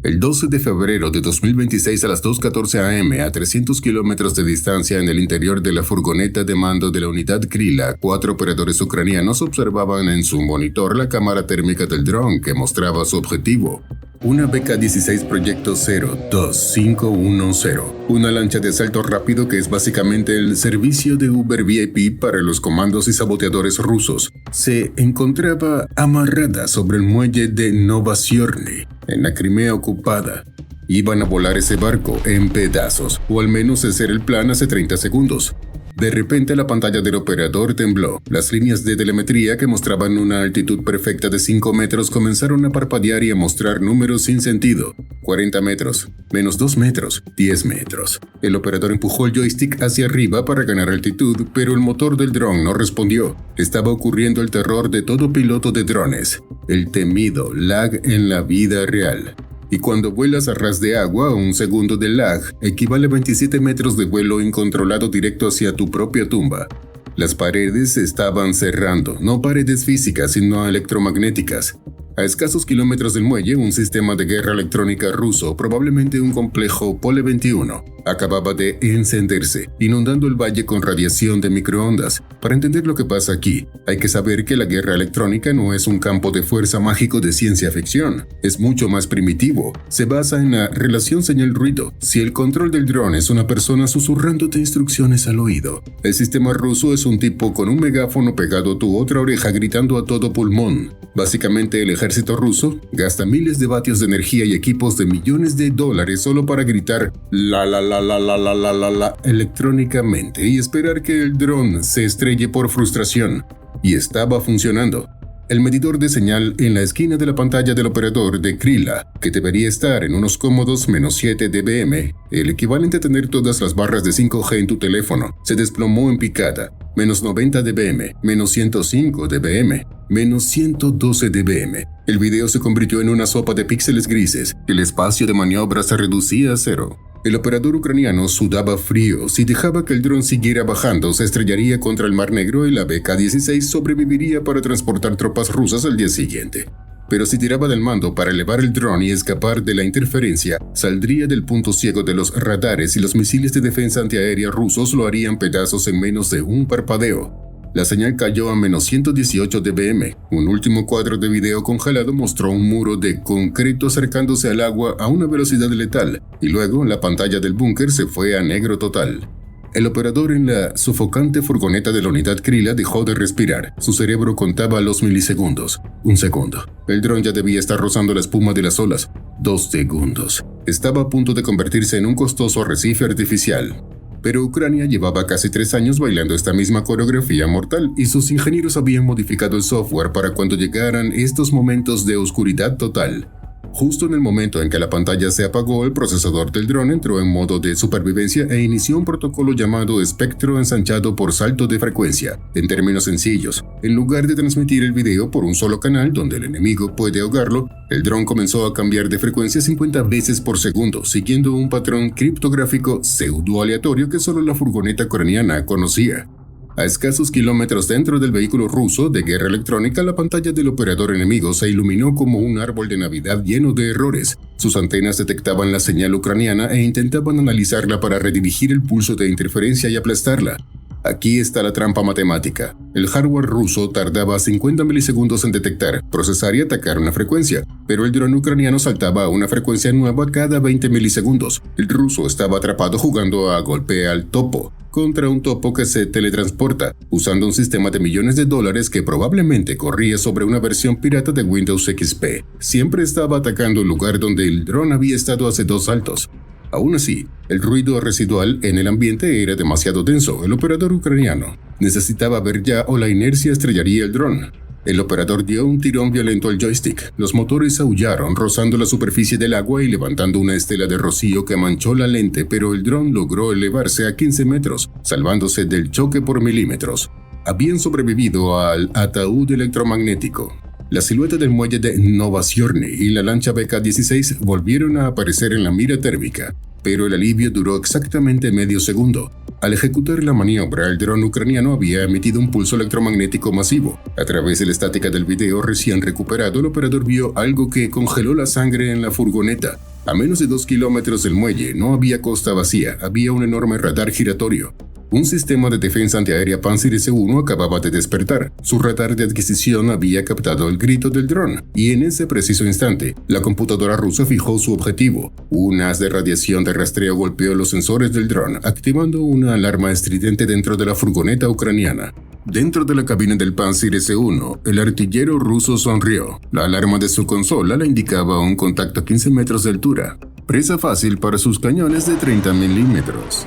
El 12 de febrero de 2026 a las 2:14 am, a 300 kilómetros de distancia en el interior de la furgoneta de mando de la unidad Kryla, 4 operadores ucranianos observaban en su monitor la cámara térmica del dron que mostraba su objetivo. Una BK-16 Proyecto 02510, una lancha de asalto rápido que es básicamente el servicio de Uber VIP para los comandos y saboteadores rusos, se encontraba amarrada sobre el muelle de Novosiorny, en la Crimea ocupada. Iban a volar ese barco en pedazos, o al menos ese era el plan hace 30 segundos. De repente la pantalla del operador tembló. Las líneas de telemetría que mostraban una altitud perfecta de 5 metros comenzaron a parpadear y a mostrar números sin sentido. 40 metros, menos 2 metros, 10 metros. El operador empujó el joystick hacia arriba para ganar altitud, pero el motor del dron no respondió. Estaba ocurriendo el terror de todo piloto de drones, el temido lag en la vida real. Y cuando vuelas a ras de agua, un segundo de lag equivale a 27 metros de vuelo incontrolado directo hacia tu propia tumba. Las paredes se estaban cerrando, no paredes físicas, sino electromagnéticas. A escasos kilómetros del muelle, un sistema de guerra electrónica ruso, probablemente un complejo Pole 21, acababa de encenderse, inundando el valle con radiación de microondas. Para entender lo que pasa aquí, hay que saber que la guerra electrónica no es un campo de fuerza mágico de ciencia ficción. Es mucho más primitivo. Se basa en la relación señal-ruido. Si el control del dron es una persona susurrándote instrucciones al oído, el sistema ruso es un tipo con un megáfono pegado a tu otra oreja gritando a todo pulmón. Básicamente, el ejército ruso gasta miles de vatios de energía y equipos de millones de dólares solo para gritar la electrónicamente y esperar que el dron se estrelle por frustración. Y estaba funcionando. El medidor de señal en la esquina de la pantalla del operador de Kryla, que debería estar en unos cómodos -7 dBm, el equivalente a tener todas las barras de 5G en tu teléfono, se desplomó en picada. -90 dBm, -105 dBm, -112 dBm. El video se convirtió en una sopa de píxeles grises. El espacio de maniobra se reducía a cero. El operador ucraniano sudaba frío. Si dejaba que el dron siguiera bajando, se estrellaría contra el Mar Negro y la BK-16 sobreviviría para transportar tropas rusas al día siguiente. Pero si tiraba del mando para elevar el dron y escapar de la interferencia, saldría del punto ciego de los radares y los misiles de defensa antiaérea rusos lo harían pedazos en menos de un parpadeo. La señal cayó a -118 dBm. Un último cuadro de video congelado mostró un muro de concreto acercándose al agua a una velocidad letal, y luego la pantalla del búnker se fue a negro total. El operador en la sofocante furgoneta de la unidad Kryla dejó de respirar. Su cerebro contaba los milisegundos. 1 segundo. El dron ya debía estar rozando la espuma de las olas. 2 segundos. Estaba a punto de convertirse en un costoso arrecife artificial. Pero Ucrania llevaba casi 3 años bailando esta misma coreografía mortal y sus ingenieros habían modificado el software para cuando llegaran estos momentos de oscuridad total. Justo en el momento en que la pantalla se apagó, el procesador del dron entró en modo de supervivencia e inició un protocolo llamado espectro ensanchado por salto de frecuencia. En términos sencillos, en lugar de transmitir el video por un solo canal donde el enemigo puede ahogarlo, el dron comenzó a cambiar de frecuencia 50 veces por segundo, siguiendo un patrón criptográfico pseudo-aleatorio que solo la furgoneta ucraniana conocía. A escasos kilómetros dentro del vehículo ruso de guerra electrónica, la pantalla del operador enemigo se iluminó como un árbol de Navidad lleno de errores. Sus antenas detectaban la señal ucraniana e intentaban analizarla para redirigir el pulso de interferencia y aplastarla. Aquí está la trampa matemática. El hardware ruso tardaba 50 milisegundos en detectar, procesar y atacar una frecuencia, pero el dron ucraniano saltaba a una frecuencia nueva cada 20 milisegundos. El ruso estaba atrapado jugando a golpe al topo, contra un topo que se teletransporta, usando un sistema de millones de dólares que probablemente corría sobre una versión pirata de Windows XP. Siempre estaba atacando el lugar donde el dron había estado hace 2 saltos. Aún así, el ruido residual en el ambiente era demasiado denso. El operador ucraniano necesitaba ver ya o la inercia estrellaría el dron. El operador dio un tirón violento al joystick. Los motores aullaron, rozando la superficie del agua y levantando una estela de rocío que manchó la lente, pero el dron logró elevarse a 15 metros, salvándose del choque por milímetros. Habían sobrevivido al ataúd electromagnético. La silueta del muelle de Novosiorny y la lancha BK-16 volvieron a aparecer en la mira térmica, pero el alivio duró exactamente medio segundo. Al ejecutar la maniobra, el dron ucraniano había emitido un pulso electromagnético masivo. A través de la estática del video recién recuperado, el operador vio algo que congeló la sangre en la furgoneta. A menos de 2 kilómetros del muelle no había costa vacía, había un enorme radar giratorio. Un sistema de defensa antiaérea Pantsir S-1 acababa de despertar. Su radar de adquisición había captado el grito del dron, y en ese preciso instante, la computadora rusa fijó su objetivo. Un haz de radiación de rastreo golpeó los sensores del dron, activando una alarma estridente dentro de la furgoneta ucraniana. Dentro de la cabina del Pantsir S-1, el artillero ruso sonrió. La alarma de su consola le indicaba un contacto a 15 metros de altura, presa fácil para sus cañones de 30 milímetros.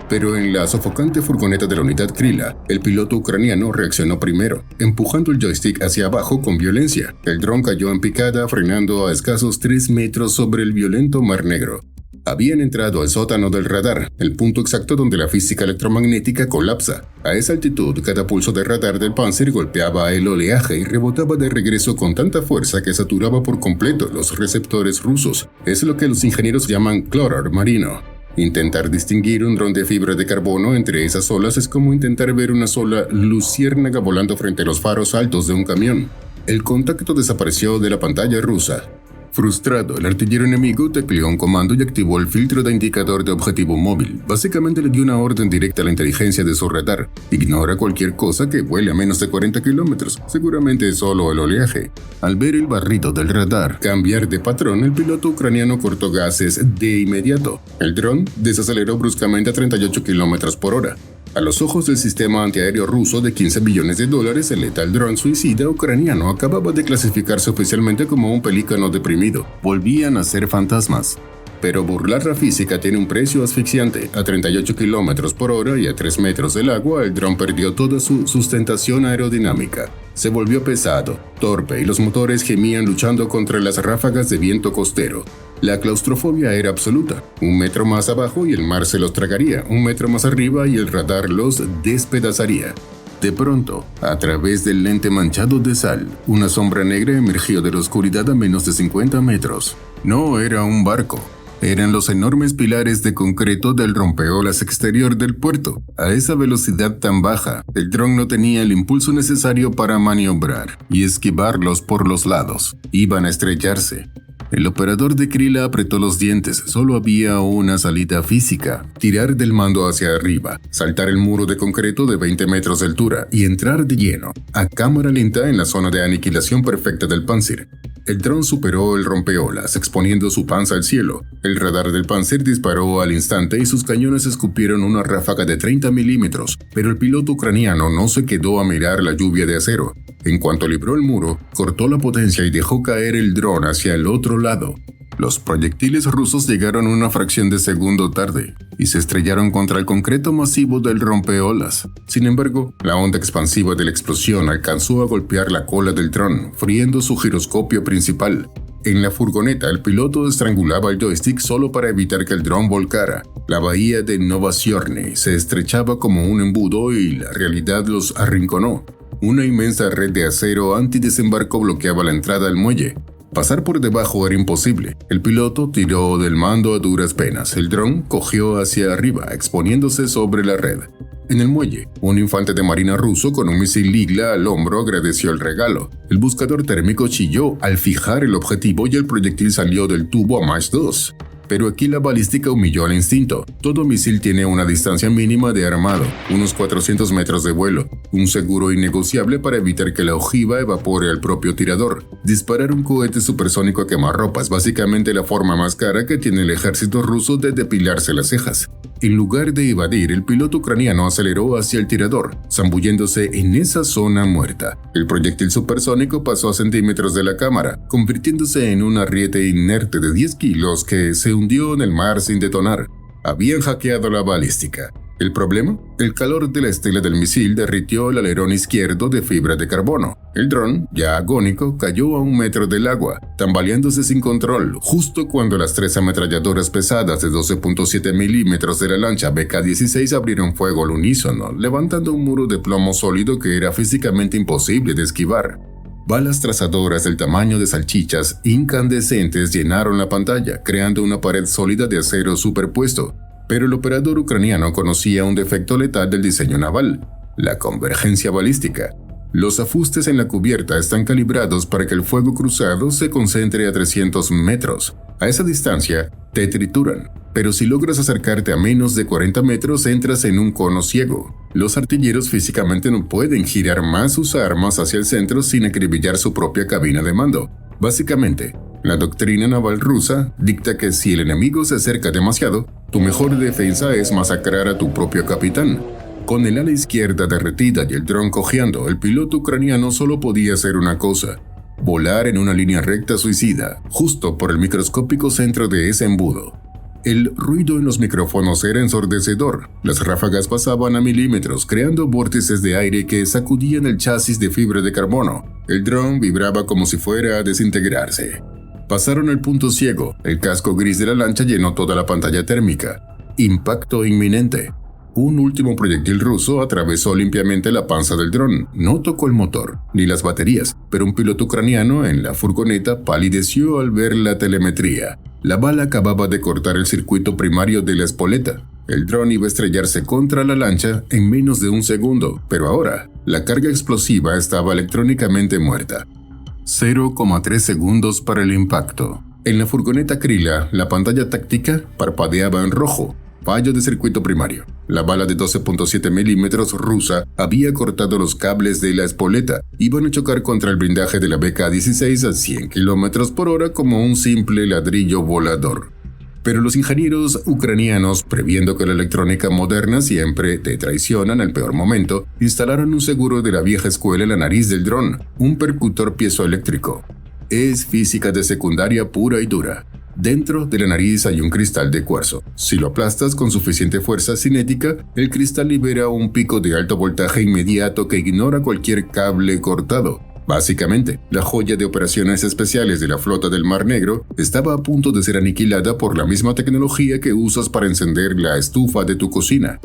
Pero en la sofocante furgoneta de la unidad Kryla, el piloto ucraniano reaccionó primero, empujando el joystick hacia abajo con violencia. El dron cayó en picada, frenando a escasos 3 metros sobre el violento Mar Negro. Habían entrado al sótano del radar, el punto exacto donde la física electromagnética colapsa. A esa altitud, cada pulso de radar del Pantsir golpeaba el oleaje y rebotaba de regreso con tanta fuerza que saturaba por completo los receptores rusos. Es lo que los ingenieros llaman cloror marino. Intentar distinguir un dron de fibra de carbono entre esas olas es como intentar ver una sola luciérnaga volando frente a los faros altos de un camión. El contacto desapareció de la pantalla rusa. Frustrado, el artillero enemigo tecleó un comando y activó el filtro de indicador de objetivo móvil. Básicamente le dio una orden directa a la inteligencia de su radar. Ignora cualquier cosa que vuele a menos de 40 kilómetros, seguramente solo el oleaje. Al ver el barrido del radar cambiar de patrón, el piloto ucraniano cortó gases de inmediato. El dron desaceleró bruscamente a 38 kilómetros por hora. A los ojos del sistema antiaéreo ruso de 15 billones de dólares, el letal dron suicida ucraniano acababa de clasificarse oficialmente como un pelícano deprimido. Volvían a ser fantasmas. Pero burlar la física tiene un precio asfixiante. A 38 kilómetros por hora y a 3 metros del agua, el dron perdió toda su sustentación aerodinámica. Se volvió pesado, torpe y los motores gemían luchando contra las ráfagas de viento costero. La claustrofobia era absoluta. 1 metro más abajo y el mar se los tragaría, 1 metro más arriba y el radar los despedazaría. De pronto, a través del lente manchado de sal, una sombra negra emergió de la oscuridad a menos de 50 metros. No era un barco. Eran los enormes pilares de concreto del rompeolas exterior del puerto. A esa velocidad tan baja, el dron no tenía el impulso necesario para maniobrar y esquivarlos por los lados. Iban a estrellarse. El operador de Kryla apretó los dientes. Solo había una salida física: tirar del mando hacia arriba, saltar el muro de concreto de 20 metros de altura y entrar de lleno, a cámara lenta, en la zona de aniquilación perfecta del Pantsir. El dron superó el rompeolas, exponiendo su panza al cielo. El radar del Pantsir disparó al instante y sus cañones escupieron una ráfaga de 30 milímetros, pero el piloto ucraniano no se quedó a mirar la lluvia de acero. En cuanto libró el muro, cortó la potencia y dejó caer el dron hacia el otro lado. Los proyectiles rusos llegaron una fracción de segundo tarde y se estrellaron contra el concreto masivo del rompeolas. Sin embargo, la onda expansiva de la explosión alcanzó a golpear la cola del dron, friendo su giroscopio principal. En la furgoneta, el piloto estrangulaba el joystick solo para evitar que el dron volcara. La bahía de Novosiorny se estrechaba como un embudo y la realidad los arrinconó. Una inmensa red de acero antidesembarco bloqueaba la entrada al muelle. Pasar por debajo era imposible. El piloto tiró del mando a duras penas. El dron cogió hacia arriba, exponiéndose sobre la red. En el muelle, un infante de marina ruso con un misil Ligla al hombro agradeció el regalo. El buscador térmico chilló al fijar el objetivo y el proyectil salió del tubo a Mach 2. Pero aquí la balística humilló al instinto. Todo misil tiene una distancia mínima de armado, unos 400 metros de vuelo, un seguro innegociable para evitar que la ojiva evapore al propio tirador. Disparar un cohete supersónico a quemarropa es básicamente la forma más cara que tiene el ejército ruso de depilarse las cejas. En lugar de evadir, el piloto ucraniano aceleró hacia el tirador, zambulléndose en esa zona muerta. El proyectil supersónico pasó a centímetros de la cámara, convirtiéndose en un arriete inerte de 10 kilos que se hundió en el mar sin detonar. Habían hackeado la balística. ¿El problema? El calor de la estela del misil derritió el alerón izquierdo de fibra de carbono. El dron, ya agónico, cayó a 1 metro del agua, tambaleándose sin control, justo cuando las 3 ametralladoras pesadas de 12.7 milímetros de la lancha BK-16 abrieron fuego al unísono, levantando un muro de plomo sólido que era físicamente imposible de esquivar. Balas trazadoras del tamaño de salchichas incandescentes llenaron la pantalla, creando una pared sólida de acero superpuesto. Pero el operador ucraniano conocía un defecto letal del diseño naval: la convergencia balística. Los afustes en la cubierta están calibrados para que el fuego cruzado se concentre a 300 metros. A esa distancia, te trituran, pero si logras acercarte a menos de 40 metros entras en un cono ciego. Los artilleros físicamente no pueden girar más sus armas hacia el centro sin acribillar su propia cabina de mando. Básicamente, la doctrina naval rusa dicta que si el enemigo se acerca demasiado, tu mejor defensa es masacrar a tu propio capitán. Con el ala izquierda derretida y el dron cojeando, el piloto ucraniano solo podía hacer una cosa: volar en una línea recta suicida, justo por el microscópico centro de ese embudo. El ruido en los micrófonos era ensordecedor. Las ráfagas pasaban a milímetros, creando vórtices de aire que sacudían el chasis de fibra de carbono. El dron vibraba como si fuera a desintegrarse. Pasaron el punto ciego. El casco gris de la lancha llenó toda la pantalla térmica. Impacto inminente. Un último proyectil ruso atravesó limpiamente la panza del dron. No tocó el motor, ni las baterías, pero un piloto ucraniano en la furgoneta palideció al ver la telemetría. La bala acababa de cortar el circuito primario de la espoleta. El dron iba a estrellarse contra la lancha en menos de un segundo, pero ahora, la carga explosiva estaba electrónicamente muerta. 0,3 segundos para el impacto. En la furgoneta Kryla, la pantalla táctica parpadeaba en rojo. Fallo de circuito primario. La bala de 12.7 milímetros rusa había cortado los cables de la espoleta. Iban a chocar contra el blindaje de la BK-16 a 100 km por hora como un simple ladrillo volador. Pero los ingenieros ucranianos, previendo que la electrónica moderna siempre te traiciona en el peor momento, instalaron un seguro de la vieja escuela en la nariz del dron, un percutor piezoeléctrico. Es física de secundaria pura y dura. Dentro de la nariz hay un cristal de cuarzo. Si lo aplastas con suficiente fuerza cinética, el cristal libera un pico de alto voltaje inmediato que ignora cualquier cable cortado. Básicamente, la joya de operaciones especiales de la flota del Mar Negro estaba a punto de ser aniquilada por la misma tecnología que usas para encender la estufa de tu cocina.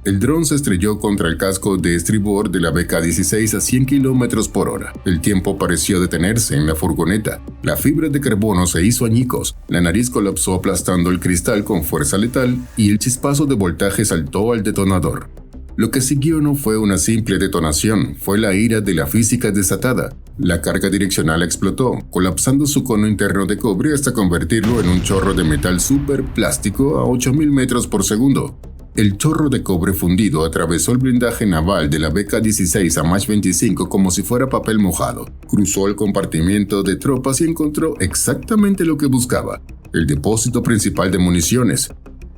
El dron se estrelló contra el casco de estribor de la BK-16 a 100 km por hora. El tiempo pareció detenerse en la furgoneta. La fibra de carbono se hizo añicos, la nariz colapsó aplastando el cristal con fuerza letal y el chispazo de voltaje saltó al detonador. Lo que siguió no fue una simple detonación, fue la ira de la física desatada. La carga direccional explotó, colapsando su cono interno de cobre hasta convertirlo en un chorro de metal superplástico a 8000 metros por segundo. El chorro de cobre fundido atravesó el blindaje naval de la BK-16 a Mach 25 como si fuera papel mojado. Cruzó el compartimiento de tropas y encontró exactamente lo que buscaba: el depósito principal de municiones.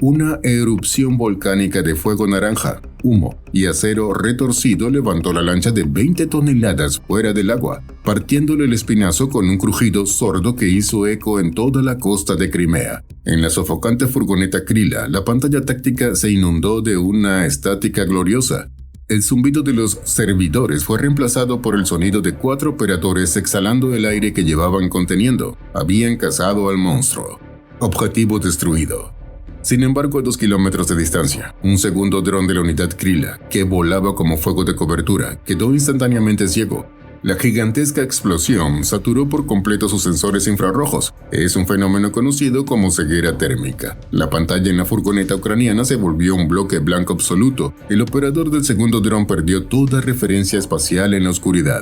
Una erupción volcánica de fuego naranja, humo y acero retorcido levantó la lancha de 20 toneladas fuera del agua, partiéndole el espinazo con un crujido sordo que hizo eco en toda la costa de Crimea. En la sofocante furgoneta Kryla, la pantalla táctica se inundó de una estática gloriosa. El zumbido de los servidores fue reemplazado por el sonido de 4 operadores exhalando el aire que llevaban conteniendo. Habían cazado al monstruo. Objetivo destruido. Sin embargo, a 2 kilómetros de distancia, un segundo dron de la unidad Kryla, que volaba como fuego de cobertura, quedó instantáneamente ciego. La gigantesca explosión saturó por completo sus sensores infrarrojos. Es un fenómeno conocido como ceguera térmica. La pantalla en la furgoneta ucraniana se volvió un bloque blanco absoluto. El operador del segundo dron perdió toda referencia espacial en la oscuridad.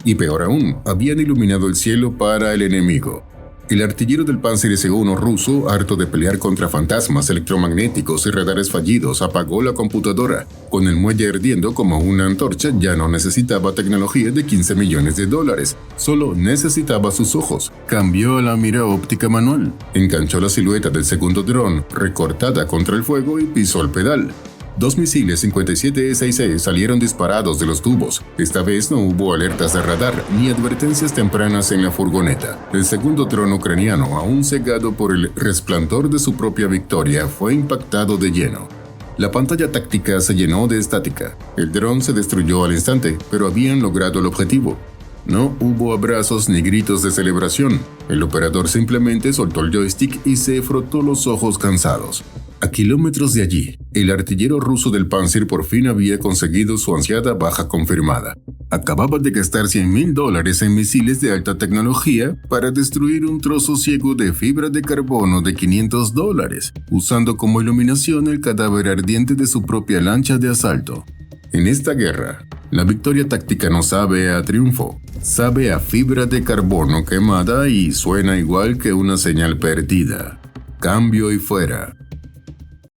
Y peor aún, habían iluminado el cielo para el enemigo. El artillero del Panzer S-1 ruso, harto de pelear contra fantasmas electromagnéticos y radares fallidos, apagó la computadora. Con el muelle ardiendo como una antorcha, ya no necesitaba tecnología de $15 millones, solo necesitaba sus ojos. Cambió a la mira óptica manual, enganchó la silueta del segundo dron, recortada contra el fuego, y pisó el pedal. 2 misiles 57-6E salieron disparados de los tubos. Esta vez no hubo alertas de radar ni advertencias tempranas en la furgoneta. El segundo dron ucraniano, aún cegado por el resplandor de su propia victoria, fue impactado de lleno. La pantalla táctica se llenó de estática. El dron se destruyó al instante, pero habían logrado el objetivo. No hubo abrazos ni gritos de celebración. El operador simplemente soltó el joystick y se frotó los ojos cansados. A kilómetros de allí, el artillero ruso del Panzer por fin había conseguido su ansiada baja confirmada. Acababa de gastar $100,000 en misiles de alta tecnología para destruir un trozo ciego de fibra de carbono de $500, usando como iluminación el cadáver ardiente de su propia lancha de asalto. En esta guerra, la victoria táctica no sabe a triunfo, sabe a fibra de carbono quemada y suena igual que una señal perdida. Cambio y fuera.